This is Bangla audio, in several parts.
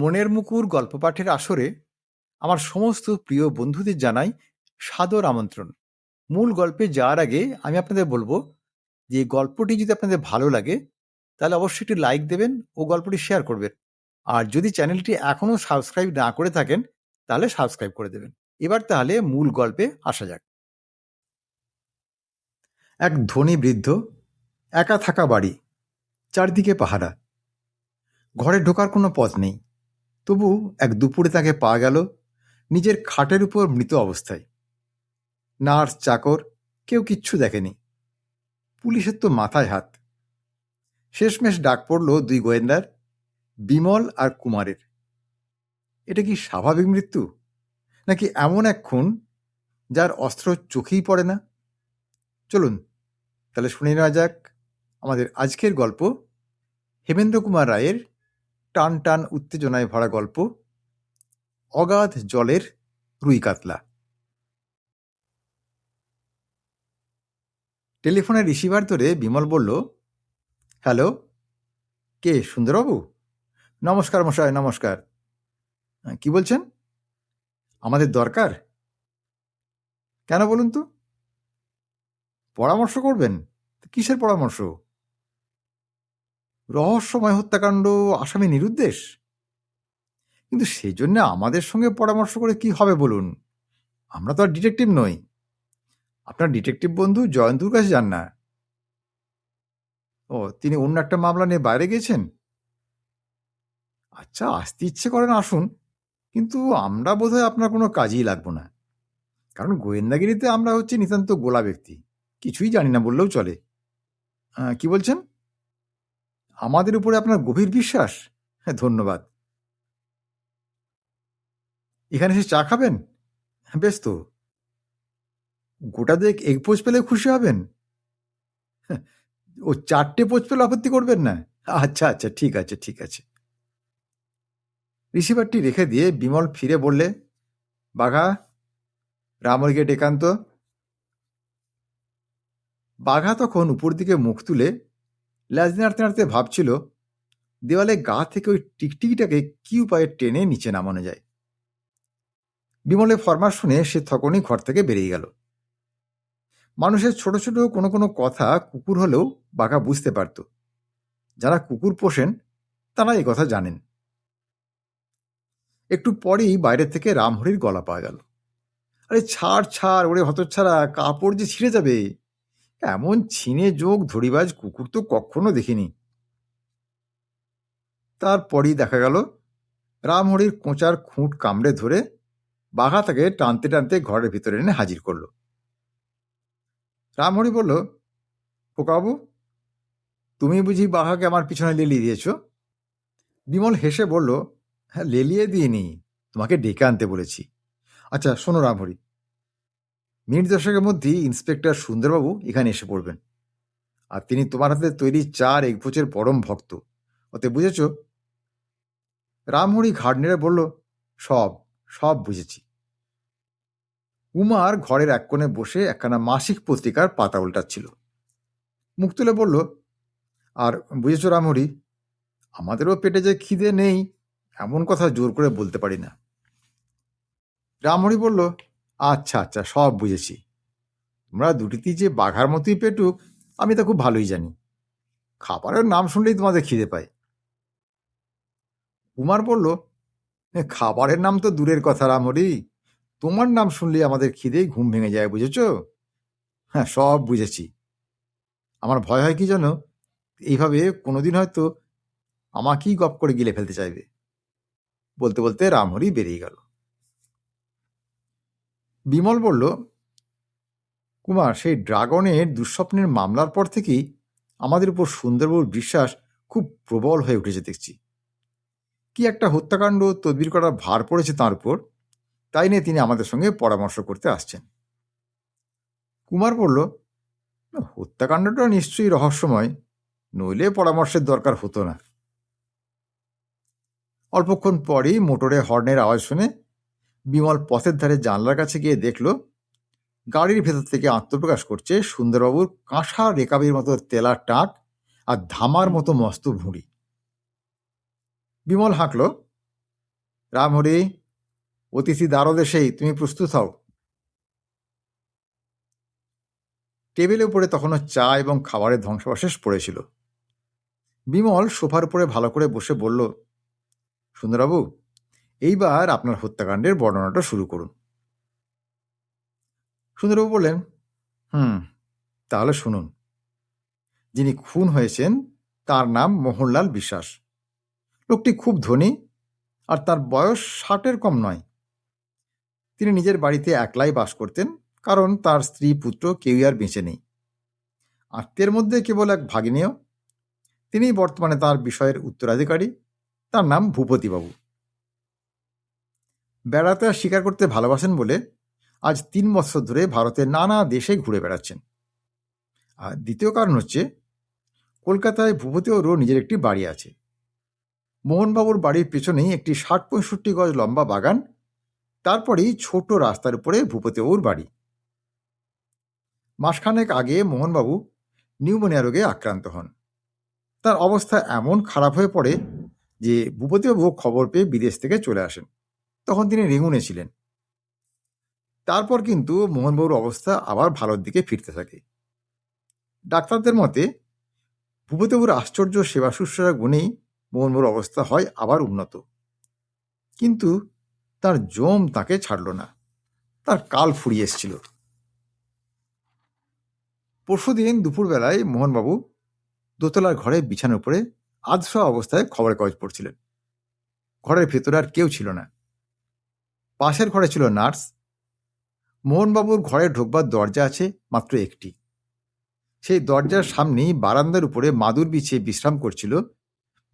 মনের মুকুর গল্প পাঠের আসরে আমার সমস্ত প্রিয় বন্ধুদের জানাই সাদর আমন্ত্রণ। মূল গল্পে যাওয়ার আগে আমি আপনাদের বলবো যে এই গল্পটি যদি আপনাদের ভালো লাগে তাহলে অবশ্যই একটি লাইক দেবেন ও গল্পটি শেয়ার করবেন। আর যদি চ্যানেলটি এখনো সাবস্ক্রাইব না করে থাকেন তাহলে সাবস্ক্রাইব করে দেবেন। এবার তাহলে মূল গল্পে আসা যাক। এক ধনী বৃদ্ধ, একা থাকা বাড়ি, চারদিকে পাহারা, ঘরে ঢোকার কোনো পথ নেই। তবু এক দুপুরে তাকে পাওয়া গেল নিজের খাটের উপর মৃত অবস্থায়। নার্স, চাকর কেউ কিচ্ছু দেখেনি। পুলিশের তো মাথায় হাত। শেষমেশ ডাক পড়ল দুই গোয়েন্দার, বিমল আর কুমারের। এটা কি স্বাভাবিক মৃত্যু, নাকি এমন এক খুন যার অস্ত্র চোখেই পড়ে না? চলুন তাহলে শুনে নেওয়া যাক আমাদের আজকের গল্প, হেমেন্দ্র কুমার রায়ের টান টান উত্তেজনায় ভরা গল্প, অগাধ জলের রুই কাতলা। টেলিফোনের রিসিভার ধরে বিমল বলল, হ্যালো, কে? সুন্দরবাবু? নমস্কার মশাই, নমস্কার। কি বলছেন? আমাদের দরকার? কেন বলুন তো? পরামর্শ করবেন? কিসের পরামর্শ? রহস্যময় হত্যাকাণ্ড, আসামি নিরুদ্দেশ। কিন্তু সেজন্য আমাদের সঙ্গে পরামর্শ করে কি হবে বলুন? আমরা তো আর ডিটেকটিভ নই। আপনার ডিটেকটিভ বন্ধু জয়ন্তুর কাছে যান না। ও, তিনি অন্য একটা মামলা নিয়ে বাইরে গেছেন? আচ্ছা, আসতে ইচ্ছে করেন আসুন, কিন্তু আমরা বোধহয় আপনার কোনো কাজেই লাগবো না। কারণ গোয়েন্দাগিরিতে আমরা হচ্ছে নিতান্ত গোলা ব্যক্তি, কিছুই জানি না বললেও চলে। কি বলছেন? আমাদের উপরে আপনার গভীর বিশ্বাস? হ্যাঁ, ধন্যবাদ। এখানে এসে চা খাবেন? বেশ তো। গোটা দেখ এগ পোচ পেলে খুশি হবেন? ও, 4টে পোচ পেলে আপত্তি করবেন না? আচ্ছা আচ্ছা, ঠিক আছে ঠিক আছে। রিসিভারটি রেখে দিয়ে বিমল ফিরে বললে, বাঘা, রামরিকে ডেকান্ত। বাঘা তখন উপর দিকে মুখ তুলে ল্যাজ নাড়তে নাড়তে ভাবছিল দেওয়ালে গা থেকে ওই টিকটিকিটাকে কি উপায়ে টেনে নিচে নামানো যায়। বিমলের ফরমাস শুনে সে তখনই ঘর থেকে বেরিয়ে গেল। মানুষের ছোট ছোট কোনো কোনো কথা কুকুর হলেও বাঘা বুঝতে পারত। যারা কুকুর পোষেন তারা এই কথা জানেন। একটু পরেই বাইরে থেকে রামহরির গলা পাওয়া গেল। আরে ছাড় ছাড়, ওরে হতচ্ছাড়া, কাপড় যে ছিঁড়ে যাবে। এমন ছিনে যোগ ধরিবাজ কুকুর তো কখনো দেখিনি। তারপরই দেখা গেল রামহরির কোঁচার খুঁট কামড়ে ধরে বাঘা তাকে টানতে টানতে ঘরের ভিতরে এনে হাজির করল। রামহরি বলল, খোকাবাবু, তুমি বুঝি বাঘাকে আমার পিছনে লেলিয়ে দিয়েছ? বিমল হেসে বলল, হ্যাঁ, লেলিয়ে দিইনি, তোমাকে ডেকে আনতে বলেছি। আচ্ছা শোনো রামহরি, মিনিট দশেকের মধ্যেই ইন্সপেক্টর সুন্দরবাবু এখানে এসে পড়বেন। আর তিনি তোমার হাতে তৈরি চার এগপোচের পরম ভক্ত, ওতে বুঝেছ? রামহরি ঘাড় নেড়ে বলল, সব সব বুঝেছি। কুমার ঘরের এক কোণে বসে একখানা মাসিক পত্রিকার পাতা উল্টাচ্ছিল। মুখ তুলে বলল, আর বুঝেছ রামহরি, আমাদেরও পেটে যে খিদে নেই এমন কথা জোর করে বলতে পারি না। রামহরি বলল, আচ্ছা আচ্ছা, সব বুঝেছি। তোমরা দুটিতেই যে বাঘার মতোই পেটুক আমি তা খুব ভালোই জানি। খাবারের নাম শুনলেই তোমাদের খিদে পায়। কুমার বলল, খাবারের নাম তো দূরের কথা রামহরি, তোমার নাম শুনলেই আমাদের খিদেই ঘুম ভেঙে যায়, বুঝেছ? হ্যাঁ, সব বুঝেছি। আমার ভয় হয় কি জানো, এইভাবে কোনোদিন হয়তো আমাকেই গপ করে গিলে ফেলতে চাইবে। বলতে বলতে রামহরি বেরিয়ে গেল। বিমল বলল, কুমার, সেই ড্রাগনের দুঃস্বপ্নের মামলার পর থেকেই আমাদের উপর সুন্দরবাবুর বিশ্বাস খুব প্রবল হয়ে উঠেছে দেখছি। কি একটা হত্যাকাণ্ড তদবির করার ভার পড়েছে তাঁর উপর, তাই নিয়ে তিনি আমাদের সঙ্গে পরামর্শ করতে আসছেন। কুমার বলল, হত্যাকাণ্ডটা নিশ্চয়ই রহস্যময়, নইলে পরামর্শের দরকার হতো না। অল্পক্ষণ পরেই মোটরে হর্নের আওয়াজ শুনে বিমল পথের ধারে জানলার কাছে গিয়ে দেখল গাড়ির ভেতর থেকে আত্মপ্রকাশ করছে সুন্দরবাবুর কাঁসা রেকাবির মতো তেলার টাক আর ধামার মতো মস্ত ভুঁড়ি। বিমল হাঁকল, রামহরি, অতিথি দ্বারদেশেই, তুমি প্রস্তুত হও। টেবিলের উপরে তখনও চা এবং খাবারের ধ্বংসাবশেষ পড়েছিল। বিমল সোফার উপরে ভালো করে বসে বলল, সুন্দরবাবু, এইবার আপনার হত্যাকাণ্ডের বর্ণনাটা শুরু করুন। সুন্দরবাবু বললেন, তাহলে শুনুন। যিনি খুন হয়েছেন তার নাম মোহনলাল বিশ্বাস। লোকটি খুব ধনী, আর তার বয়স 60-এর কম নয়। তিনি নিজের বাড়িতে একলাই বাস করতেন, কারণ তার স্ত্রী পুত্র কেউই আর বেঁচে নেই। আত্মীয়ের মধ্যে কেবল এক ভাগিনেয়। তিনি বর্তমানে তার বিষয়ের উত্তরাধিকারী। তার নাম ভূপতিবাবু। বেড়াতে আর শিকার করতে ভালোবাসেন বলে আজ 3 বছর ধরে ভারতের নানা দেশে ঘুরে বেড়াচ্ছেন। আর দ্বিতীয় কারণ হচ্ছে, কলকাতায় ভূপতিবাবুরও নিজের একটি বাড়ি আছে। মোহনবাবুর বাড়ির পেছনেই একটি 60-65 গজ লম্বা বাগান, তারপরেই ছোট রাস্তার উপরে ভূপতিবাবুর বাড়ি। মাসখানেক আগে মোহনবাবু নিউমোনিয়া রোগে আক্রান্ত হন। তার অবস্থা এমন খারাপ হয়ে পড়ে যে ভূপতিবাবু খবর পেয়ে বিদেশ থেকে চলে আসেন। তখন তিনি রেঙ্গুনে ছিলেন। তারপর কিন্তু মোহনবাবুর অবস্থা আবার ভালোর দিকে ফিরতে থাকে। ডাক্তারদের মতে ভূপতিবাবুর আশ্চর্য সেবা শুশ্রূষার গুণেই মোহনবাবুর অবস্থা হয় আবার উন্নত। কিন্তু তার জম তাকে ছাড়ল না। তার কাল ফুরিয়ে এসেছিল। পরশুদিন দুপুরবেলায় মোহনবাবু দোতলার ঘরে বিছানার উপরে আধশোয়া অবস্থায় খবরের কাগজ পড়ছিলেন। ঘরের ভেতরে আর কেউ ছিল না। পাশের ঘরে ছিল নার্স। মোহনবাবুর ঘরে ঢোকবার দরজা আছে মাত্র একটি। সেই দরজার সামনেই বারান্দার উপরে মাদুর বিছিয়ে বিশ্রাম করছিল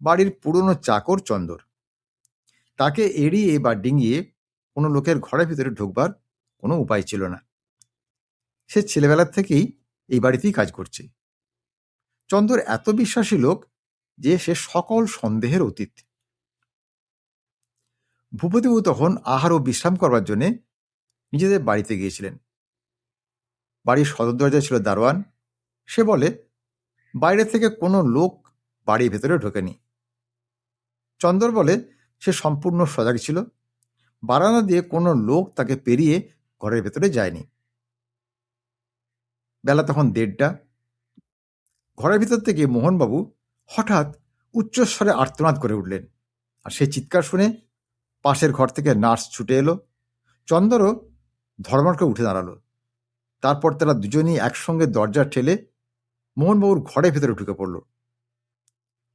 বাড়ির পুরনো চাকর চন্দর। তাকে এড়িয়ে বা ডিঙিয়ে কোনো লোকের ঘরের ভিতরে ঢোকবার কোনো উপায় ছিল না। সে ছেলেবেলার থেকেই এই বাড়িতেই কাজ করছে। চন্দর এত বিশ্বাসী লোক যে সে সকল সন্দেহের অতীত। ভূপতিবাবু তখন আহার ও বিশ্রাম করবার জন্যে নিজেদের বাড়িতে গিয়েছিলেন। বাড়ির সদর দরজায় ছিল দারোয়ান। সে বলে, বাইরে থেকে কোনো লোক বাড়ির ভেতরে ঢোকেনি। চন্দর বলে, সে সম্পূর্ণ সজাগ ছিল। বারান্দা দিয়ে কোনো লোক তাকে পেরিয়ে ঘরের ভেতরে যায়নি। বেলা তখন 1:30। ঘরের ভিতর থেকে মোহনবাবু হঠাৎ উচ্চস্বরে আর্তনাদ করে উঠলেন। আর সেই চিৎকার শুনে পাশের ঘর থেকে নার্স ছুটে এলো। চন্দরও ধর্মর করে উঠে দাঁড়ালো। তারপর তারা দুজনেই একসঙ্গে দরজা ঠেলে মোহনবাবুর ঘরের ভেতরে ঢুকে পড়ল।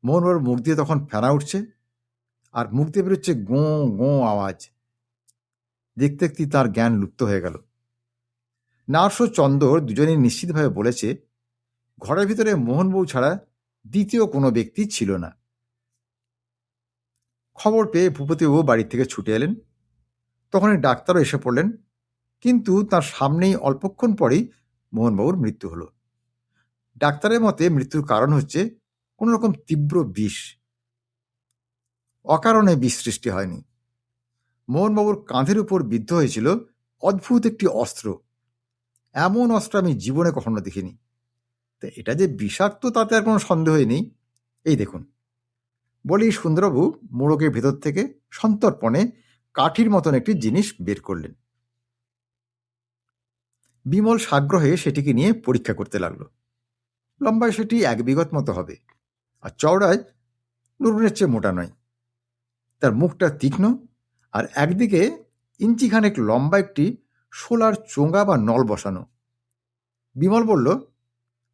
মোহনবাবুর মুখ দিয়ে তখন ফেনা উঠছে, আর মুখ দিয়ে বেরোচ্ছে গোঁ গোঁ আওয়াজ। দেখতে দেখতে তার জ্ঞান লুপ্ত হয়ে গেল। নার্স ও চন্দর দুজনেই নিশ্চিতভাবে বলেছে, ঘরের ভিতরে মোহনবাবু ছাড়া দ্বিতীয় কোনো ব্যক্তি ছিল না। খবর পেয়ে ভূপতিবাবু বাড়ি থেকে ছুটে এলেন। তখনই ডাক্তারও এসে পড়লেন। কিন্তু তার সামনেই অল্পক্ষণ পরেই মোহনবাবুর মৃত্যু হলো। ডাক্তারের মতে মৃত্যুর কারণ হচ্ছে কোনো রকম তীব্র বিষ। অকারণে বিষ সৃষ্টি হয়নি। মোহনবাবুর কাঁধের উপর বিদ্ধ হয়েছিল অদ্ভুত একটি অস্ত্র। এমন অস্ত্র আমি জীবনে কখনো দেখিনি। তা এটা যে বিষাক্ত তাতে আর কোনো সন্দেহই নেই। এই দেখুন। বলি সুন্দরবাবু মোড়কের ভেতর থেকে সন্তর্পণে কাঠির মতন একটি জিনিস বের করলেন। বিমল সাগ্রহে সেটিকে নিয়ে পরীক্ষা করতে লাগলো। লম্বায় সেটি 1 বিঘত মতো হবে, আর চওড়ায় নুরুনের চেয়ে মোটা নয়। তার মুখটা তীক্ষ্ণ, আর একদিকে ইঞ্চিখানেক লম্বা একটি শোলার চোঙা বা নল বসানো। বিমল বলল,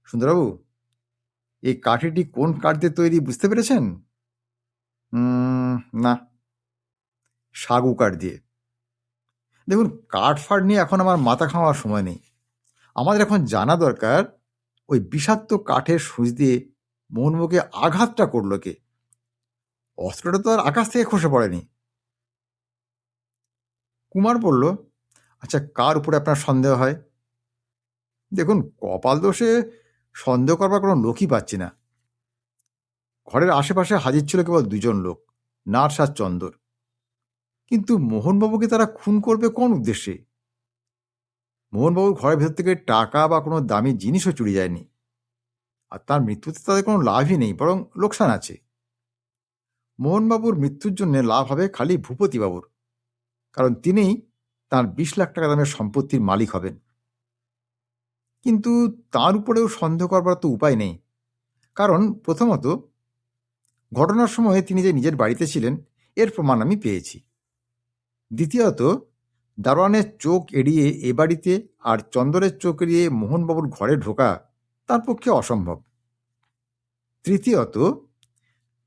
সুন্দরবাবু, এই কাঠিটি কোন কাঠ দিয়ে তৈরি বুঝতে পেরেছেন? না। সাগু কাঠ দিয়ে। দেখুন, কাঠ ফাট নিয়ে এখন আমার মাথা খাওয়ার সময় নেই। আমাদের এখন জানা দরকার ওই বিষাক্ত কাঠের সূচ দিয়ে মোহনবাবুকে আঘাতটা করলো কে। অস্ত্রটা তো আর আকাশ থেকে খসে পড়েনি। কুমার বলল, আচ্ছা, কার উপরে আপনার সন্দেহ হয়? দেখুন, কপাল দোষে সন্দেহ করবার কোনো লোকই পাচ্ছি না। ঘরের আশেপাশে হাজির ছিল কেবল 2 জন লোক, নার্স আর চন্দর। কিন্তু মোহনবাবুকে তারা খুন করবে কোন উদ্দেশ্যে? মোহনবাবুর ঘরের ভেতর থেকে টাকা বা কোনো দামি জিনিসও চুরি যায়নি। আর তার মৃত্যুতে তাদের কোনো লাভই নেই, বরং লোকসান আছে। মোহনবাবুর মৃত্যুর জন্য লাভ হবে খালি ভূপতিবাবুর, কারণ তিনিই তাঁর 20 লাখ টাকা দামের সম্পত্তির মালিক হবেন। কিন্তু তার উপরেও সন্দেহ করবার তো উপায় নেই, কারণ প্রথমত ঘটনার সময় তিনি যে নিজের বাড়িতে ছিলেন এর প্রমাণ আমি পেয়েছি। দ্বিতীয়ত দারোয়ানের চোখ এড়িয়ে এ বাড়িতে আর চন্দরের চোখ এড়িয়ে মোহনবাবুর ঘরে ঢোকা তার পক্ষে অসম্ভব। তৃতীয়ত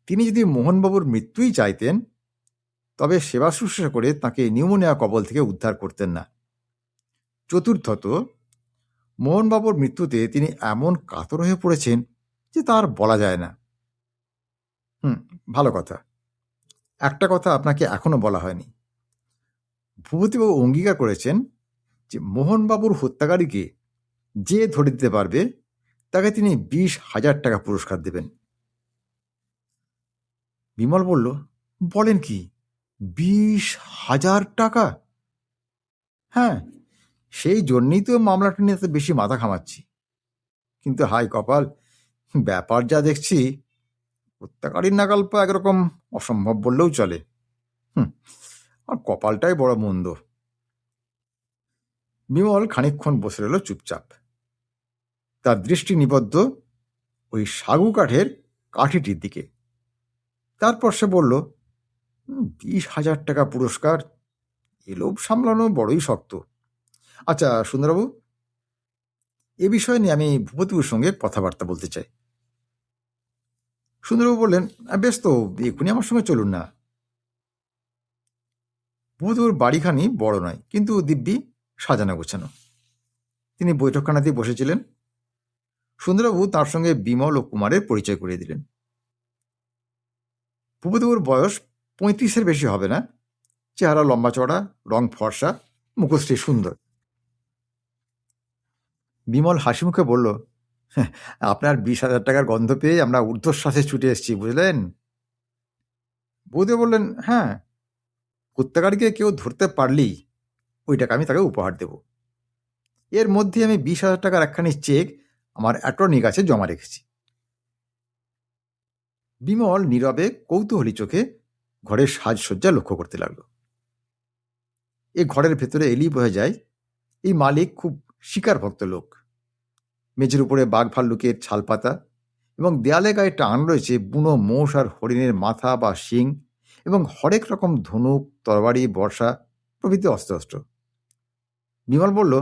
তিনি যদি মোহনবাবুর মৃত্যুই চাইতেন তবে সেবা শুশ্রূষা করে তাকে নিউমোনিয়া কবল থেকে উদ্ধার করতেন না। চতুর্থত মোহনবাবুর মৃত্যুতে তিনি এমন কাতর হয়ে পড়েছেন যে তার বলা যায় না। ভালো কথা। একটা কথা আপনাকে এখনো বলা হয়নি। ভূপতিবাবু অঙ্গীকার করেছেন যে মোহনবাবুর হত্যাকারীকে যে ধরে দিতে পারবে তাকে তিনি 20,000 টাকা পুরস্কার দেবেন। বিমল বলল, বলেন কি, 20,000 টাকা? হ্যাঁ, সেই জন্যই তো মামলাটা নিয়ে এত বেশি মাথা ঘামাচ্ছি। কিন্তু হাই কপাল, ব্যাপার যা দেখছি হত্যাকারীর নাগাল পাওয়া একরকম অসম্ভব বললেও চলে। আর কপালটাই বড় মন্দ। বিমল খানিকক্ষণ বসে রইল চুপচাপ। তার দৃষ্টি নিবদ্ধ ওই সাগু কাঠের কাঠিটির দিকে। তারপর সে বলল, 20,000 টাকা পুরস্কার, এ লোভ সামলানো বড়ই শক্ত। আচ্ছা সুন্দরবাবু, এ বিষয় নিয়ে আমি ভূপতিবাবুর সঙ্গে কথাবার্তা বলতে চাই। সুন্দরবাবু বললেন, বেশ তো, এক্ষুনি আমার সঙ্গে চলুন না। ভূপতিবাবুর বাড়িখানি বড় নয়, কিন্তু দিব্যি সাজানো গোছানো। তিনি বৈঠকখানাতেই বসেছিলেন। সুন্দরবাবু তার সঙ্গে বিমল ও কুমারের পরিচয় করিয়ে দিলেন। ভূপতিবাবুর বয়স 35-এর বেশি হবে না। চেহারা লম্বা চড়া, রং ফর্সা, মুখশ্রী সুন্দর। বিমল হাসি মুখে বলল, আপনার 20,000 টাকার গন্ধ পেয়ে আমরা ঊর্ধ্বশ্বাসে ছুটে এসেছি, বুঝলেন? ভূপতিবাবু বললেন, হ্যাঁ, হত্যাকারীকে কেউ ধরতে পারলেই ওই টাকা আমি তাকে উপহার দেব। এর মধ্যে আমি 20,000 টাকার একখানি চেক আমার অ্যাটর্নির কাছে জমা রেখেছি। বিমল নীরবে কৌতূহলী চোখে ঘরের সাজসজ্জা লক্ষ্য করতে লাগল। এই ঘরের ভেতরে এলি বোঝা যায় এই মালিক খুব শিকারভক্ত লোক। মেঝের উপরে বাঘ ভাল্লুকের ছালপাতা এবং দেয়ালে গায়ে টাঙানো রয়েছে বুনো মোষ আর হরিণের মাথা বা শিং এবং হরেক রকম ধনুক, তরবারি, বর্ষা প্রভৃতি অস্ত্র। বিমল বলল,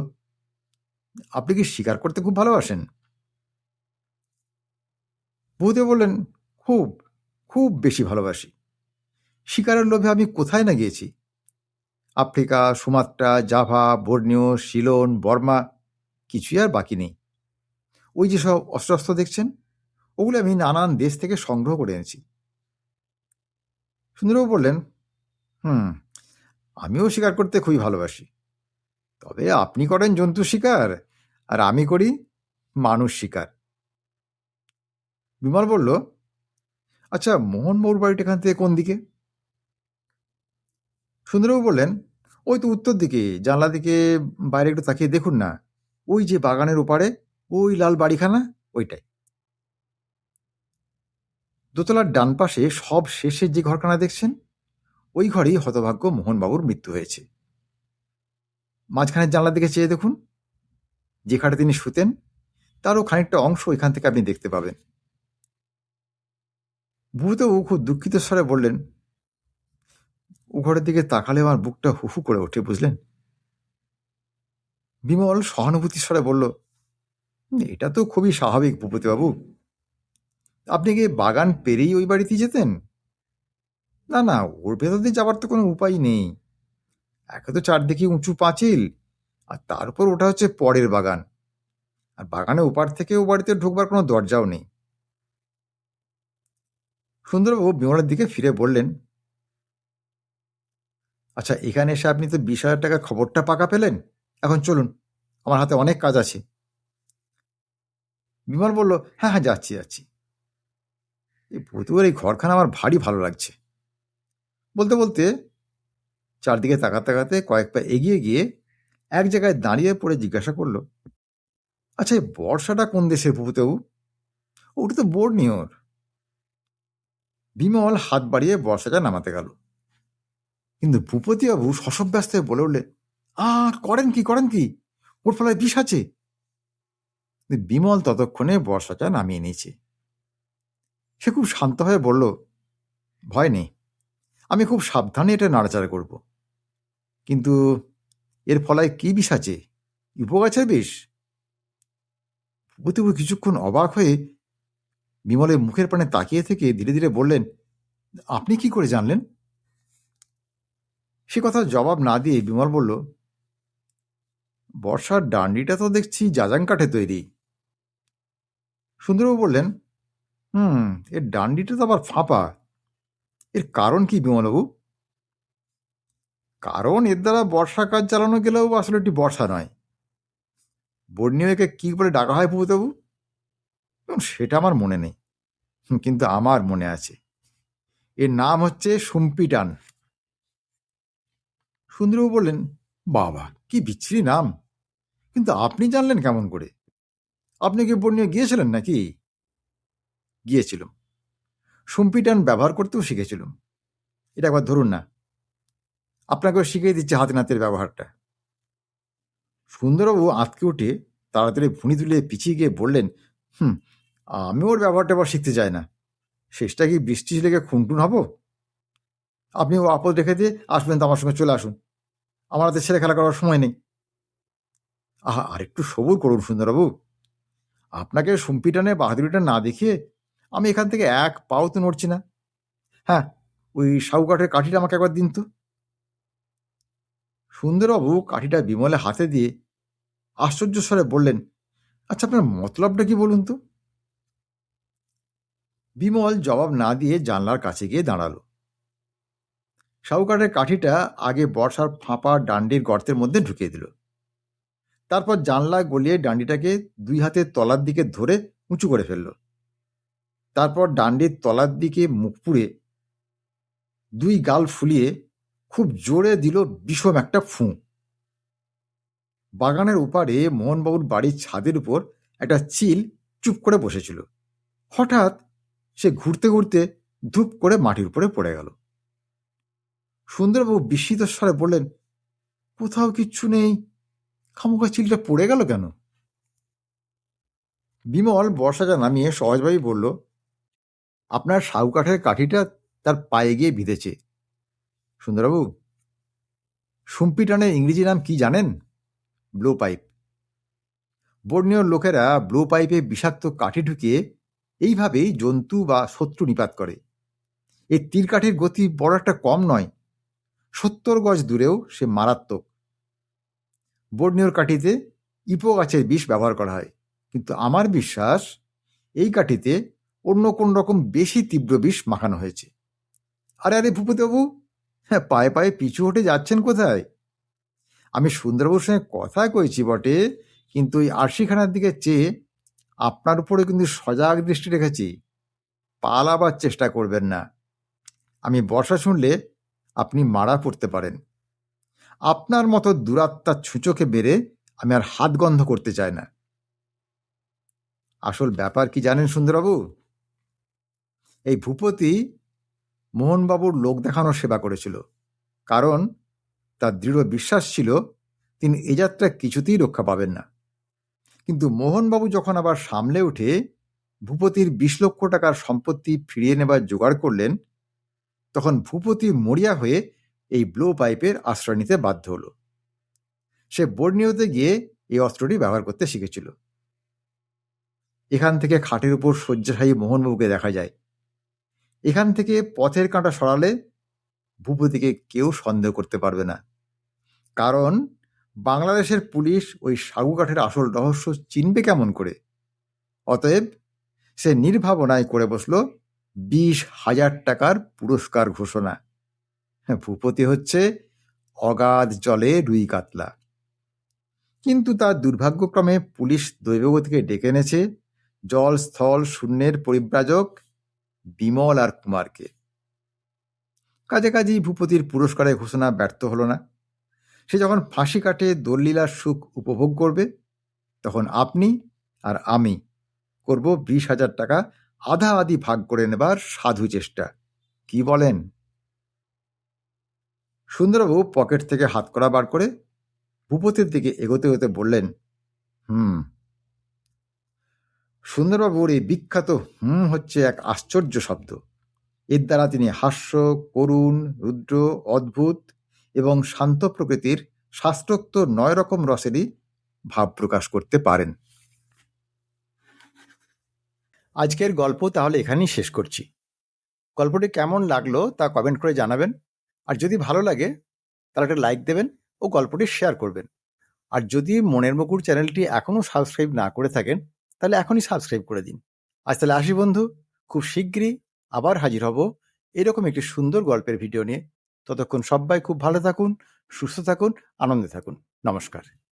আপনি কি শিকার করতে খুব ভালোবাসেন? ভূপতি বললেন, খুব খুব বেশি ভালোবাসি। শিকারের লোভে আমি কোথায় না গিয়েছি। Africa, Sumatra, Java, Borneo, Ceylon, Burma, কিছুই আর বাকি নেই। ওই যেসব অস্ত্র দেখছেন ওগুলো আমি নানান দেশ থেকে সংগ্রহ করে এনেছি। সুন্দরবাবু বললেন, আমিও শিকার করতে খুবই ভালোবাসি। তবে আপনি করেন জন্তু শিকার আর আমি করি মানুষ শিকার। বিমল বলল, আচ্ছা মোহনবাবুর বাড়িটা এখান থেকে কোন দিকে? সুন্দরবাবু বললেন, ওই তো উত্তর দিকে, জানলা দিকে বাইরে একটু তাকিয়ে দেখুন না, ওই যে বাগানের ওপারে ওই লাল বাড়িখানা, ওইটাই। দোতলার ডান পাশে সব শেষে যে ঘরখানা দেখছেন ওই ঘরেই হতভাগ্য মোহনবাবুর মৃত্যু হয়েছে। মাঝখানের জানলার দিকে চেয়ে দেখুন, যে খাটে তিনি শুতেন তারও খানিকটা অংশ এখান থেকে আপনি দেখতে পাবেন। ভূপতিবাবু খুব দুঃখিত স্বরে বললেন, ও ঘরের দিকে তাকালে আমার বুকটা হুহু করে ওঠে, বুঝলেন? বিমল সহানুভূতির স্বরে বলল, এটা তো খুবই স্বাভাবিক ভূপতিবাবু। আপনি কি বাগান পেরিয়ে ওই বাড়িতেই যেতেন? না না, ওর ভেতর দিয়ে যাবার তো কোনো উপায় নেই। একে তো চারদিকে উঁচু পাঁচিল, আর তার উপর ওটা হচ্ছে পরের বাগান, আর বাগানে ওপার থেকে ও বাড়িতে ঢুকবার কোনো দরজাও নেই। সুন্দরবাবু বিমলের দিকে ফিরে বললেন, আচ্ছা এখানে এসে আপনি তো 20,000 টাকার খবরটা পাকা পেলেন, এখন চলুন, আমার হাতে অনেক কাজ আছে। বিমল বলল, হ্যাঁ হ্যাঁ, যাচ্ছি। এই ভূতুয়ার এই ঘরখানা আমার ভারী ভালো লাগছে। বলতে বলতে চারদিকে তাকাতে কয়েক পা এগিয়ে গিয়ে এক জায়গায় দাঁড়িয়ে পড়ে জিজ্ঞাসা করল, আচ্ছা এই বর্ষাটা কোন দেশের ভূপতিবাবু? ওটা তো বোর্নিওর। বিমল হাত বাড়িয়ে বর্ষাটা নামাতে গেল, কিন্তু ভূপতিবাবু শশব্যস্ত হয়ে বলে উঠলেন, করেন কি, ওর ফলায় বিষ আছে। বিমল ততক্ষণে বর্ষাটা নামিয়ে নিয়েছে। সে খুব শান্ত হয়ে বলল, ভয় নেই, আমি খুব সাবধানে এটা নাড়াচাড়া করব। কিন্তু এর ফলায় কি বিষ আছে? উপগাছের বিষ? ভূপতিবাবু কিছুক্ষণ অবাক হয়ে বিমলের মুখের পানে তাকিয়ে থেকে ধীরে ধীরে বললেন, আপনি কি করে জানলেন? সে কথা জবাব না দিয়ে বিমল বলল, বর্ষার ডান্ডিটা তো দেখছি জাজাং কাঠে তৈরি। সুন্দরবাবু বললেন, এর ডান্ডিটা তো আবার ফাঁপা। এর কারণ কি বিমলবাবু? কারণ এর দ্বারা বর্ষা কাজ চালানো গেলেও আসলে এটি বর্ষা নয়। বর্ণীয়কে কি বলে ডাকা হয় ভূপতিবাবু? সেটা আমার মনে নেই, কিন্তু আমার মনে আছে, এর নাম হচ্ছে সুম্পিটান। সুন্দরবাবু বললেন, বাবা কি বিচ্ছিরি নাম, কিন্তু আপনি জানলেন কেমন করে? আপনি কি বর্ণীয় গিয়েছিলেন নাকি? গিয়েছিলাম, সুম্পিটান ব্যবহার করতেও শিখেছিলাম। এটা একবার ধরুন না, আপনাকেও শিখিয়ে দিচ্ছে হাতে নাতের ব্যবহারটা। সুন্দরবাবু আঁতকে উঠে তাড়াতাড়ি ভুঁড়ি তুলে পিছিয়ে গিয়ে বললেন, আমি ওর ব্যবহারটা আবার শিখতে চাই না। শেষটা কি বৃষ্টি লেগে খুনটুন হব? আপনি ও আপদ রেখে দিয়ে আসবেন তো আমার সঙ্গে চলে আসুন, আমার হাতে ছেলে খেলা করার সময় নেই। আর একটু সবুর করুন সুন্দরবাবু, আপনাকে সুম্পিটানে বাহাদুরিটা না দেখিয়ে আমি এখান থেকে এক পাও তো নড়ছি না। হ্যাঁ, ওই সাউ কাঠের কাঠিটা আমাকে একবার দিন তো। সুন্দরবাবু কাঠিটা বিমলে হাতে দিয়ে আশ্চর্য স্বরে বললেন, আচ্ছা আপনার মতলবটা কি বলুন তো? বিমল জবাব না দিয়ে জানলার কাছে গিয়ে দাঁড়ালো। সাউকাঠের কাঠিটা আগে বর্ষার ফাঁপা ডান্ডির গর্তের মধ্যে ঢুকিয়ে দিল। তারপর জানলা গলিয়ে ডান্ডিটাকে দুই হাতের তলার দিকে ধরে উঁচু করে ফেলল। তারপর ডান্ডির তলার দিকে মুখ পুড়ে দুই গাল ফুলিয়ে খুব জোরে দিল বিষম একটা ফুঁ। বাগানের ওপারে মোহনবাবুর বাড়ির ছাদের উপর একটা চিল চুপ করে বসেছিল। হঠাৎ সে ঘুরতে ঘুরতে ধূপ করে মাটির উপরে পড়ে গেল। সুন্দরবাবু বিস্মিত স্বরে বললেন, কোথাও কিচ্ছু নেই, খামোখা চিলটা পড়ে গেল কেন? বিমল বর্ষাটা নামিয়ে সহজভাবেই বলল, আপনার সাউকাঠের কাঠিটা তার পায়ে গিয়ে বিঁধেছে। সুন্দরবাবু, সুম্পিটানের ইংরেজি নাম কি জানেন? Blow pipe. বর্ণীয় লোকেরা ব্লো পাইপে বিষাক্ত কাঠি ঢুকিয়ে এইভাবেই জন্তু বা শত্রু নিপাত করে। এই তীর কাঠির গতি বড় একটা কম নয়, 70 গজ দূরেও সে মারাত্মক। বর্ণীয়র কাঠিতে ইপো গাছের বিষ ব্যবহার করা হয়, কিন্তু আমার বিশ্বাস এই কাঠিতে অন্য কোন রকম বেশি তীব্র বিষ মাখানো হয়েছে। আরে ভূপতিবাবু, পায়ে পায়ে পিছু হটে যাচ্ছেন কোথায়? আমি সুন্দরবাবুর সঙ্গে কথা কইছি বটে, কিন্তু ওই আরশিখানার দিকে চেয়ে আপনার উপরে কিন্তু সজাগ দৃষ্টি রেখেছি। পালাবার চেষ্টা করবেন না। আমি বর্ষা শুনলে আপনি মারা পড়তে পারেন। আপনার মতো দুরাত্মার ছুঁচোকে বেড়ে আমি আর হাত গন্ধ করতে চাই না। আসল ব্যাপার কি জানেন সুন্দরবাবু? এই ভূপতি মোহনবাবুর লোক দেখানোর সেবা করেছিল, কারণ তার দৃঢ় বিশ্বাস ছিল তিনি এ যাত্রা কিছুতেই রক্ষা পাবেন না। কিন্তু মোহনবাবু যখন আবার সামলে উঠে ভূপতির 20 লক্ষ টাকার সম্পত্তি ফিরিয়ে নেবার জোগাড় করলেন, তখন ভূপতি মরিয়া হয়ে এই ব্লো পাইপের আশ্রয় নিতে বাধ্য হল। সে বর্ণীয়তে গিয়ে এই অস্ত্রটি ব্যবহার করতে শিখেছিল। এখান থেকে খাটের উপর শয্যাশায়ী মোহনবাবুকে দেখা যায়। এখান থেকে পথের কাঁটা সরালে ভূপতিকে কেউ সন্দেহ করতে পারবে না, কারণ বাংলাদেশের পুলিশ ওই সাগু কাঠের আসল রহস্য চিনবে কেমন করে? অতএব সে নির্ভাবনায় করে বসল 20,000 টাকার পুরস্কার ঘোষণা। ভূপতি হচ্ছে অগাধ জলে রুই কাতলা। কিন্তু তার দুর্ভাগ্যক্রমে পুলিশ দৈবগতিকে ডেকে এনেছে জল স্থল শূন্যের পরিব্রাজক বিমল আর কুমারকে। কাজেই ভূপতির পুরস্কারের ঘোষণা ব্যর্থ হল না। সে যখন ফাঁসি কাটে দোললীলার সুখ উপভোগ করবে, তখন আপনি আর আমি করব 20,000 টাকা আধা আধি ভাগ করে নেবার সাধু চেষ্টা। কি বলেন? সুন্দরবাবু পকেট থেকে হাতকড়া বার করে ভূপতির দিকে এগোতে এগোতে বললেন, হুম। সুন্দরবাবুর এই বিখ্যাত হুম হচ্ছে এক আশ্চর্য শব্দ। এর দ্বারা তিনি হাস্য, করুণ, রুদ্র, অদ্ভুত এবং শান্ত প্রকৃতির শাস্ত্রোক্ত 9 রকম রসেরই ভাব প্রকাশ করতে পারেন। আজকের গল্প তাহলে এখানেই শেষ করছি। গল্পটি কেমন লাগলো তা কমেন্ট করে জানাবেন, আর যদি ভালো লাগে তাহলে একটা লাইক দেবেন ও গল্পটি শেয়ার করবেন। আর যদি মনের মুকুর চ্যানেলটি এখনও সাবস্ক্রাইব না করে থাকেন তাহলে এখনই সাবস্ক্রাইব করে দিন। আজ তাহলে আসি বন্ধু, খুব শীঘ্রই আবার হাজির হব এরকম একটি সুন্দর গল্পের ভিডিও নিয়ে। ততক্ষণ সবাই খুব ভালো থাকুন, সুস্থ থাকুন, আনন্দে থাকুন। নমস্কার।